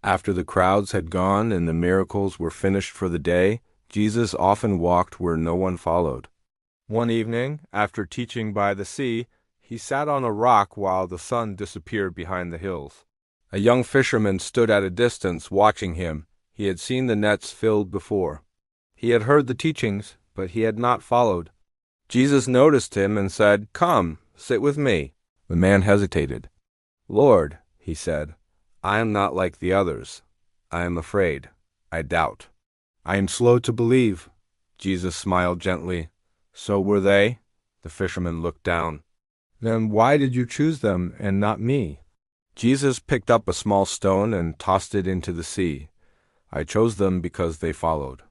After the crowds had gone and the miracles were finished for the day, Jesus often walked where no one followed. One evening, after teaching by the sea, he sat on a rock while the sun disappeared behind the hills. A young fisherman stood at a distance watching him. He had seen the nets filled before. He had heard the teachings, but he had not followed. Jesus noticed him and said, "Come, sit with me." The man hesitated. "Lord," he said, "I am not like the others. I am afraid. I doubt. I am slow to believe." Jesus smiled gently. "So were they?" The fisherman looked down. "Then why did you choose them and not me?" Jesus picked up a small stone and tossed it into the sea. "I chose them because they followed.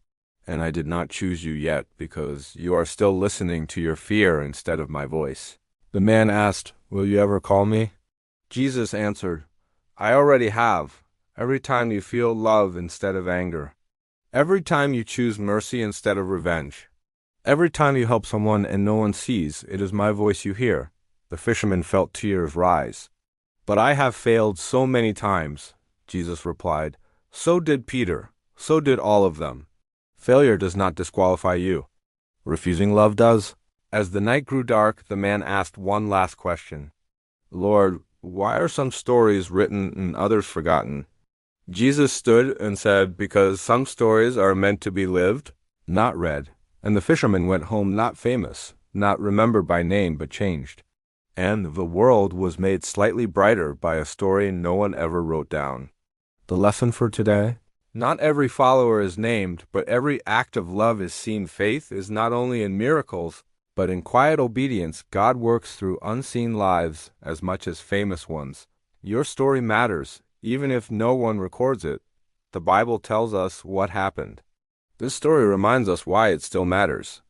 And I did not choose you yet because you are still listening to your fear instead of my voice." The man asked, "Will you ever call me?" Jesus answered, "I already have. Every time you feel love instead of anger. Every time you choose mercy instead of revenge. Every time you help someone and no one sees, it is my voice you hear." The fisherman felt tears rise. "But I have failed so many times," Jesus replied. "So did Peter. So did all of them. Failure does not disqualify you. Refusing love does." As the night grew dark, the man asked one last question. "Lord, why are some stories written and others forgotten?" Jesus stood and said, "Because some stories are meant to be lived, not read." And the fisherman went home not famous, not remembered by name, but changed. And the world was made slightly brighter by a story no one ever wrote down. The lesson for today? Not every follower is named, but every act of love is seen. Faith is not only in miracles, but in quiet obedience. God works through unseen lives as much as famous ones. Your story matters, even if no one records it. The Bible tells us what happened. This story reminds us why it still matters.